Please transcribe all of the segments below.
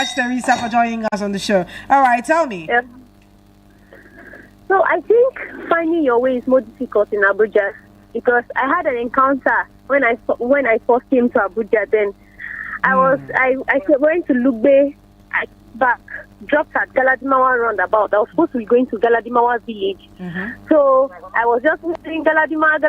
much, Teresa, for joining us on the show. All right, tell me. Yeah. So I think finding your way is more difficult in Abuja because I had an encounter when I first came to Abuja. Then I went to Lugbe, back, dropped at Galadimawa roundabout. I was supposed to be going to Galadimawa village. So I was just in Galadimawa,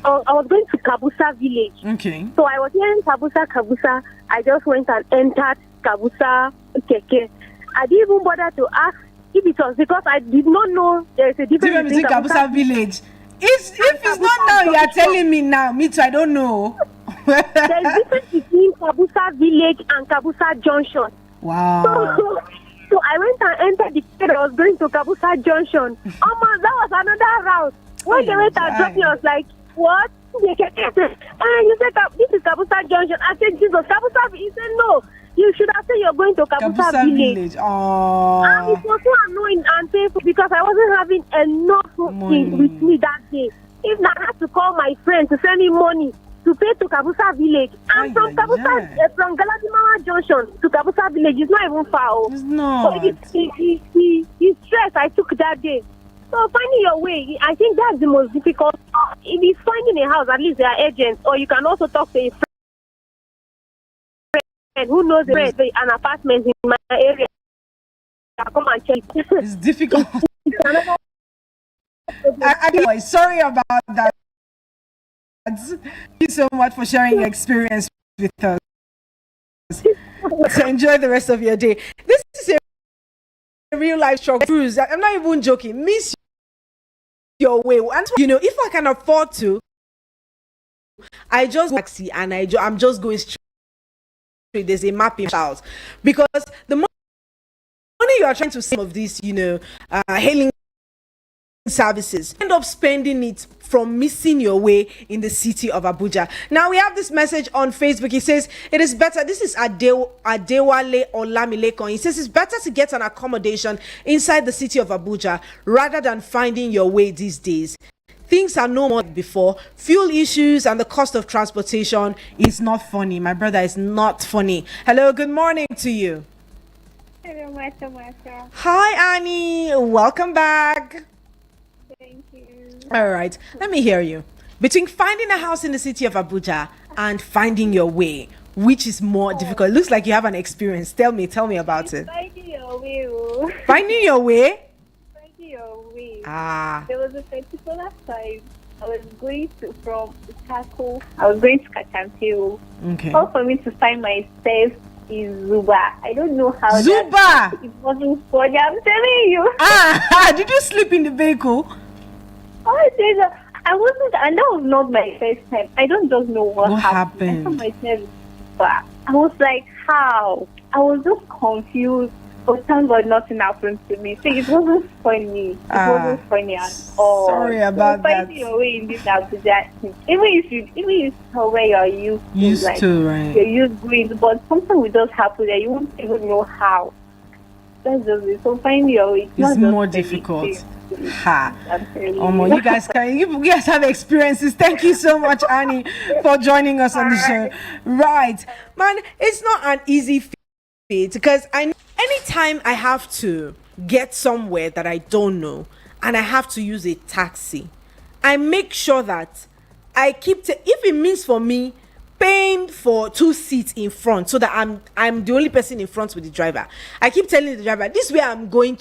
I was going to Kabusa village. Okay. So I was hearing Kabusa. I just went and entered Kabusa Keke. I didn't even bother to ask if it was because I did not know there is a difference between Kabusa village. If it's not now, you are telling me now. Me too, I don't know. There is a difference between Kabusa village and Kabusa junction. Wow. So I went and entered the kid. I was going to Kabusa junction. Oh man, that was another route. When they went and dropped me, I was like, what? You said this is Kabusa junction. I said, Jesus, Kabusa. He said, no. You should have said you're going to Kabusa village. Oh. And it was so annoying and painful because I wasn't having enough money with me that day. If I had to call my friend to send me money to pay to Kabusa village, and from Galadimawa junction to Kabusa village, it's not even far. It's not. So it's stress I took that day. So finding your way, I think that's the most difficult. If it's finding a house, at least there are agents, or you can also talk to a friend who knows an apartment in my area. Come and check. It's difficult. Sorry about that. Thank you so much for sharing your experience with us. So enjoy the rest of your day. This is a real life struggle. I'm not even joking. Miss your way. And if I can afford to, I just taxi and I'm just going straight. There's a mapping house because the money you are trying to save of these, hailing services, end up spending it from missing your way in the city of Abuja. Now we have this message on Facebook. He says it is better. This is Adewale Olamilekon. He says it's better to get an accommodation inside the city of Abuja rather than finding your way these days. Things are no more like before. Fuel issues and the cost of transportation is not funny. My brother, is not funny. Hello, good morning to you. Hello, Martha. Hi, Annie. Welcome back. Thank you. All right, let me hear you. Between finding a house in the city of Abuja and finding your way, which is more difficult? It looks like you have an experience. Tell me about it. Finding your way. Finding your way? There was a particular time I was going I was going to Kachampio. Okay. All for me to find myself is Zuba. I don't know how. Zuba! It wasn't funny, I'm telling you. Did you sleep in the vehicle? I wasn't, and that was not my first time. I don't just know what happened. I found myself Zuba. I was like, how? I was just confused. But thank God nothing happened to me. So it wasn't funny. It wasn't funny at all. Sorry about that. Finding your way in this Abuja, even if you know where you're used to, right? You're used to it, but something will just happen that you won't even know how. That's just it. So finding your way is more difficult. You guys have experiences. Thank you so much, Annie, for joining us on the show. Right, man, it's not an easy feat because anytime I have to get somewhere that I don't know and I have to use a taxi, I make sure that I keep if it means for me paying for 2 seats in front so that I'm the only person in front with the driver. I keep telling the driver, this way I'm going.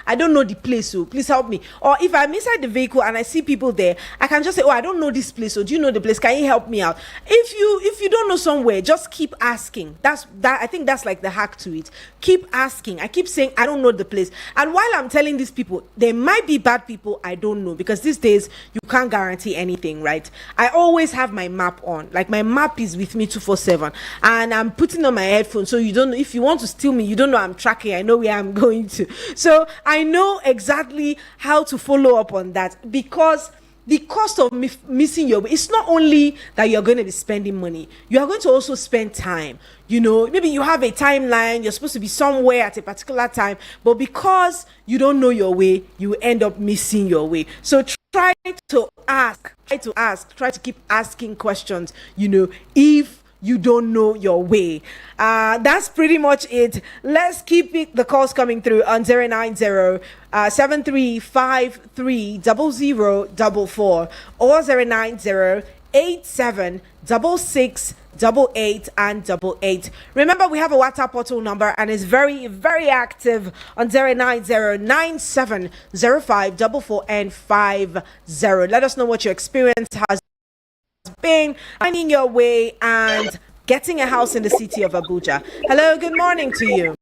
I don't know the place, so please help me. Or if I'm inside the vehicle and I see people there, I can just say, I don't know this place, so do you know the place? Can you help me out? If you don't know somewhere, just keep asking. I think that's like the hack to it. Keep asking. I keep saying I don't know the place. And while I'm telling these people, there might be bad people I don't know, because these days you can't guarantee anything, right? I always have my map on. Like my map is with me 247 and I'm putting on my headphones, so you don't know, if you want to steal me, you don't know I'm tracking. I know where I'm going to, so I know exactly how to follow up on that, because the cost of missing your way, it's not only that you're going to be spending money, you are going to also spend time. Maybe you have a timeline, you're supposed to be somewhere at a particular time, but because you don't know your way, you end up missing your way. So try to keep asking questions, if you don't know your way. That's pretty much it. Let's keep the calls coming through on 090 7353 or 090 8766 8888. Remember, we have a WhatsApp portal number and it's very, very active on 09097054450. Let us know what your experience has been finding your way and getting a house in the city of Abuja. Hello, good morning to you.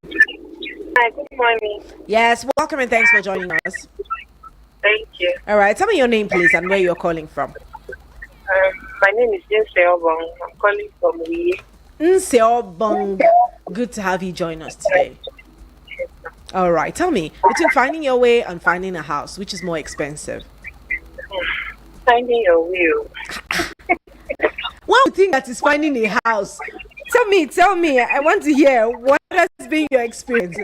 Hi, good morning. Yes, welcome and thanks for joining us. Thank you. All right, tell me your name, please, and where you're calling from. My name is Jin Seobong. I'm calling from Wee. Seobong. Good to have you join us today. All right, tell me, between finding your way and finding a house, which is more expensive? Finding your way. One thing that is finding a house. Tell me. I want to hear what has been your experience.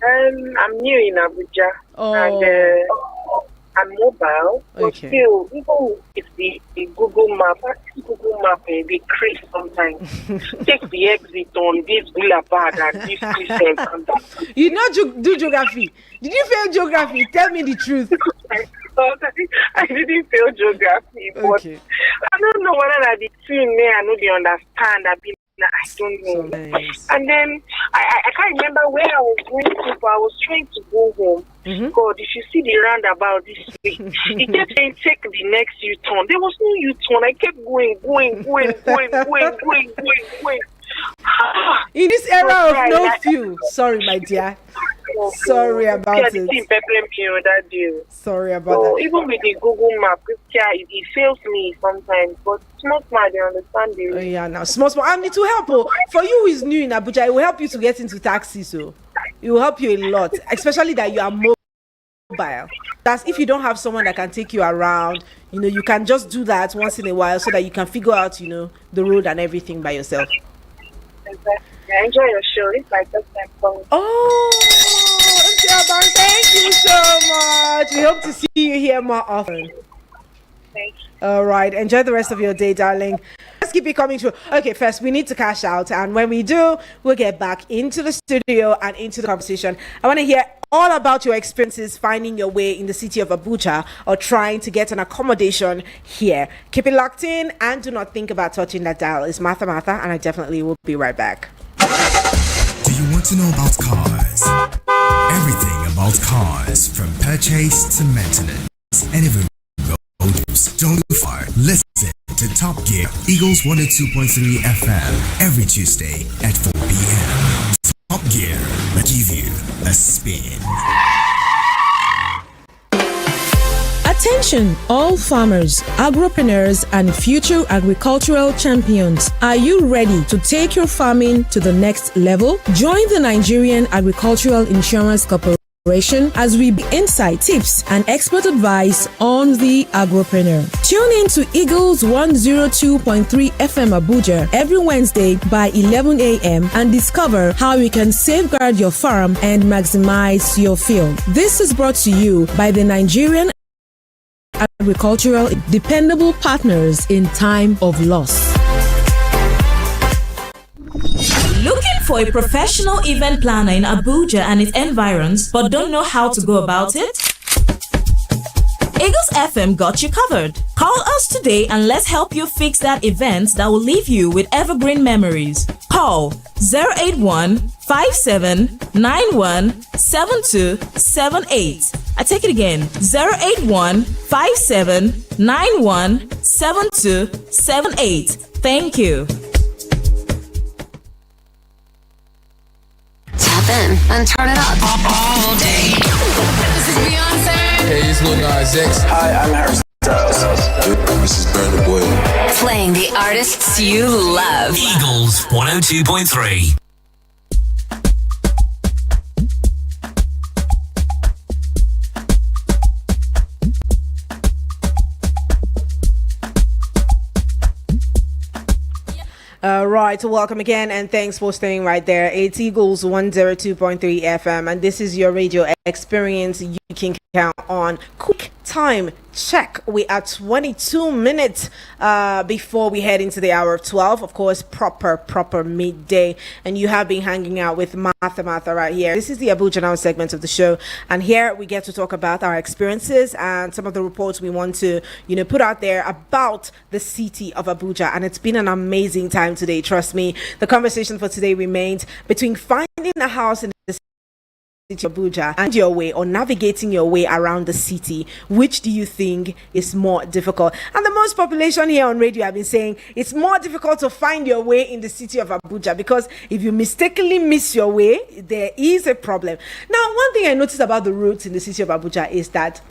I'm new in Abuja. And I'm mobile. But Okay. still, even if the Google Map, they crease sometimes. Take the exit on this boulevard and this crescent. You not do geography. Did you fail geography? Tell me the truth. I didn't fail geography, but Okay. I don't know whether I be seeing there. I know they understand. I don't know. So nice. And then I can't remember where I was going to, but I was trying to go home. Mm-hmm. God, if you see the roundabout this way, he kept saying take the next U-turn. There was no U-turn. I kept going. In this era of no fuel. Sorry, my dear. Sorry about it. Sorry about So that. even with the Google Map, it fails me sometimes. But smart, they understand Oh, the yeah, now small, and it will help. For you who is new in Abuja, it will help you to get into taxis. So it will help you a lot, especially that you are mobile. That's if you don't have someone that can take you around. You can just do that once in a while so that you can figure out, the road and everything by yourself. Exactly. I enjoy your show. It's my first time calling. Oh, thank you so much. We hope to see you here more often. Thank you. All right. Enjoy the rest of your day, darling. Let's keep it coming through. Okay, first, we need to cash out. And when we do, we'll get back into the studio and into the conversation. I want to hear all about your experiences finding your way in the city of Abuja or trying to get an accommodation here. Keep it locked in and do not think about touching that dial. It's Martha, and I definitely will be right back. Do you want to know about cars? Everything about cars, from purchase to maintenance, and even roads. Don't go far. Listen to Top Gear Eagles 102.3 FM every Tuesday at 4 p.m. Top Gear will give you a spin. Attention, all farmers, agropreneurs, and future agricultural champions. Are you ready to take your farming to the next level? Join the Nigerian Agricultural Insurance Corporation as we bring insight, tips, and expert advice on the agropreneur. Tune in to Eagles 102.3 FM Abuja every Wednesday by 11 a.m. and discover how you can safeguard your farm and maximize your field. This is brought to you by the Nigerian Agricultural Dependable Partners in time of loss. Looking for a professional event planner in Abuja and its environs, but don't know how to go about it? Eagles FM got you covered. Call us today and let's help you fix that event that will leave you with evergreen memories. Call 081 57 91 7278. I take it again, 081 57 91 7278. Thank you. Tap in and turn it up all day. This is Beyonce. Hey, it's Lil Nas X. Hi, I'm Harry Styles. This is Burna Boy. Playing the artists you love. Eagles 102.3. Right, so welcome again and thanks for staying right there. It's Eagles 102.3 FM and this is your radio experience can count on. Quick time check. We are 22 minutes before we head into the hour of 12. Of course, proper midday. And you have been hanging out with Martha right here. This is the Abuja Now segment of the show. And here we get to talk about our experiences and some of the reports we want to, put out there about the city of Abuja. And it's been an amazing time today. Trust me. The conversation for today remains between finding a house in the city of Abuja and your way or navigating your way around the city. Which do you think is more difficult? And the most population here on radio have been saying it's more difficult to find your way in the city of Abuja, because if you mistakenly miss your way, there is a problem. Now, one thing I noticed about the roads in the city of Abuja is that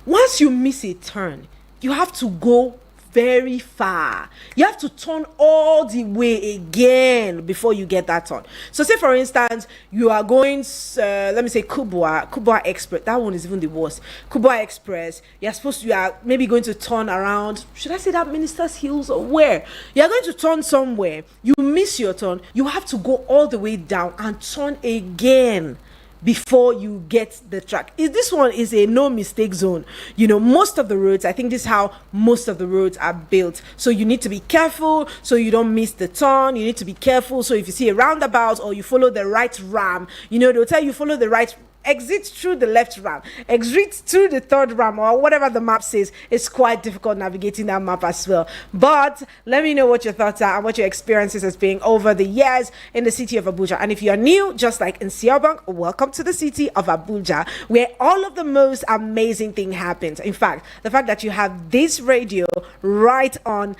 once you miss a turn, you have to go very far. You have to turn all the way again before you get that turn. So say for instance you are going let me say Kubwa Express. That one is even the worst. Kubwa Express, you are maybe going to turn around, should I say that Minister's Hills or where? You are going to turn somewhere, you miss your turn, you have to go all the way down and turn again before you get the track. This one is a no mistake zone. Most of the roads, I think this is how most of the roads are built. So you need to be careful so you don't miss the turn. You need to be careful so if you see a roundabout or you follow the right ram, they'll tell you follow the right, exit through the left ram, exit through the third ram, or whatever the map says. It's quite difficult navigating that map as well. But let me know what your thoughts are and what your experiences has been over the years in the city of Abuja. And if you're new, just like in Siabank, welcome to the city of Abuja, where all of the most amazing thing happens. In fact, the fact that you have this radio right on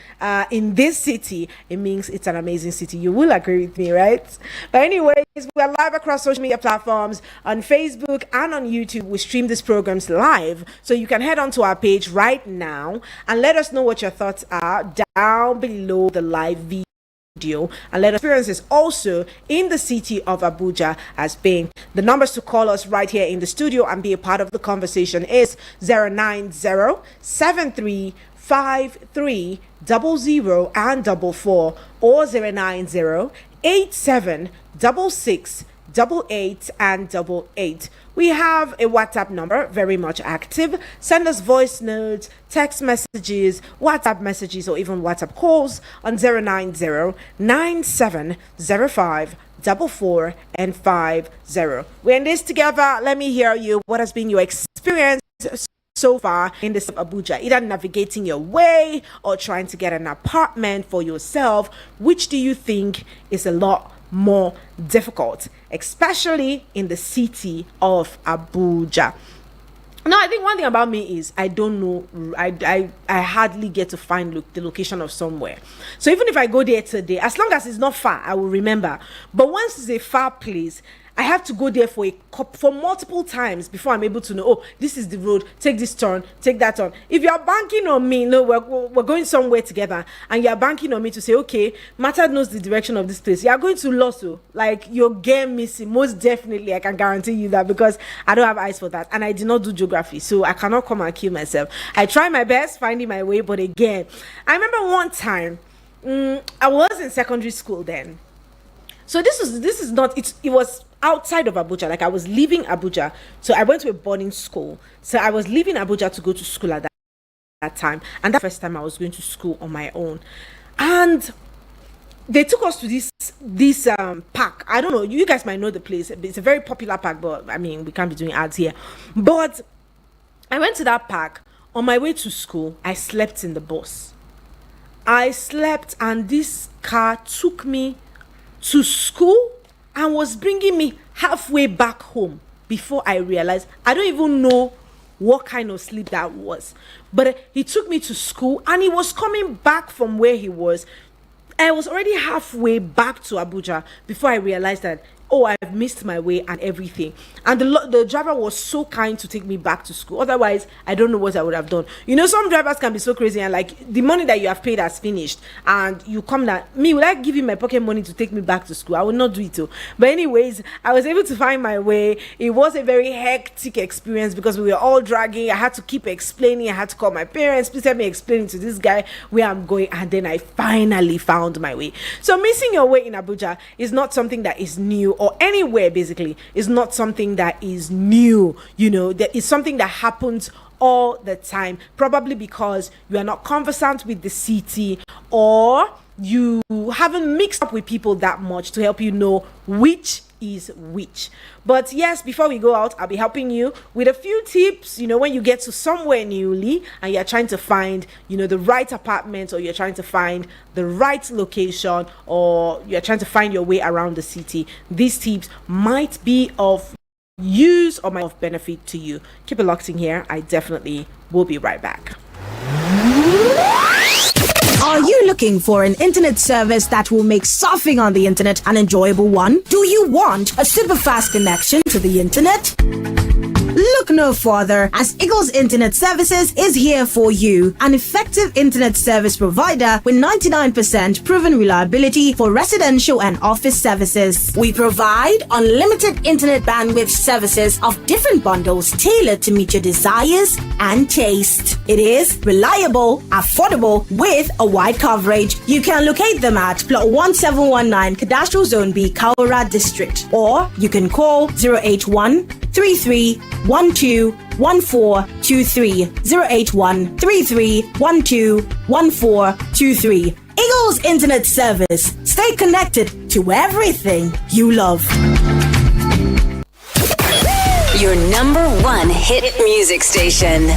in this city, it means it's an amazing city. You will agree with me, right? But anyways, we're live across social media platforms on Facebook and on YouTube. We stream these programs live, so you can head on to our page right now and let us know what your thoughts are down below the live video, and let us experiences also in the city of Abuja as being. The numbers to call us right here in the studio and be a part of the conversation is 090-7353-00 and 44 or 090-8766-88 and 88. We have a WhatsApp number, very much active. Send us voice notes, text messages, WhatsApp messages, or even WhatsApp calls on 090-9705-44 and 50. We're in this together. Let me hear you. What has been your experience so far in the city of Abuja, either navigating your way or trying to get an apartment for yourself? Which do you think is a lot more difficult, especially in the city of Abuja? Now, I think one thing about me is I don't know, I hardly get to find the location of somewhere. So even if I go there today, as long as it's not far, I will remember. But once it's a far place, I have to go there for multiple times before I'm able to know, oh, this is the road, take this turn, take that turn. If you're banking on me, we're going somewhere together, and you're banking on me to say, okay, Martha knows the direction of this place, you're going to lose, like you'll get missing. Most definitely, I can guarantee you that, because I don't have eyes for that, and I did not do geography, so I cannot come and kill myself. I try my best finding my way, but again, I remember one time, I was in secondary school then. So this is not, it was outside of Abuja. Like I was leaving Abuja. So I went to a boarding school. So I was leaving Abuja to go to school at that time. And that first time I was going to school on my own. And they took us to this park. I don't know, you guys might know the place. It's a very popular park, but I mean, we can't be doing ads here. But I went to that park. On my way to school, I slept in the bus. I slept, and this car took me to school and was bringing me halfway back home before I realized. I don't even know what kind of sleep that was, but he took me to school and he was coming back from where he was. I was already halfway back to Abuja before I realized that, oh, I've missed my way and everything. And the driver was so kind to take me back to school. Otherwise, I don't know what I would have done. Some drivers can be so crazy, and like the money that you have paid has finished, and you come down. Me, will I give you my pocket money to take me back to school? I will not do it too. But anyways, I was able to find my way. It was a very hectic experience because we were all dragging. I had to keep explaining. I had to call my parents. Please help me explain to this guy where I'm going. And then I finally found my way. So missing your way in Abuja is not something that is new or anywhere basically, is not something that is new. That is something that happens all the time, probably because you are not conversant with the city, or you haven't mixed up with people that much to help you know which is which. But yes, before we go out, I'll be helping you with a few tips, when you get to somewhere newly and you're trying to find, the right apartment, or you're trying to find the right location, or you're trying to find your way around the city. These tips might be of use or might of benefit to you. Keep it locked in here. I definitely will be right back. Are you looking for an internet service that will make surfing on the internet an enjoyable one? Do you want a super fast connection to the internet? Look no further, as Eagles Internet Services is here for you, an effective internet service provider with 99% proven reliability for residential and office services. We provide unlimited internet bandwidth services of different bundles tailored to meet your desires and taste. It is reliable, affordable, with a wide coverage. You can locate them at Plot 1719 Cadastral Zone B, Kaura District, or you can call 081 33 12 1423 081 33 12 1423. Eagles Internet Service. Stay connected to everything you love. Your number one hit music station.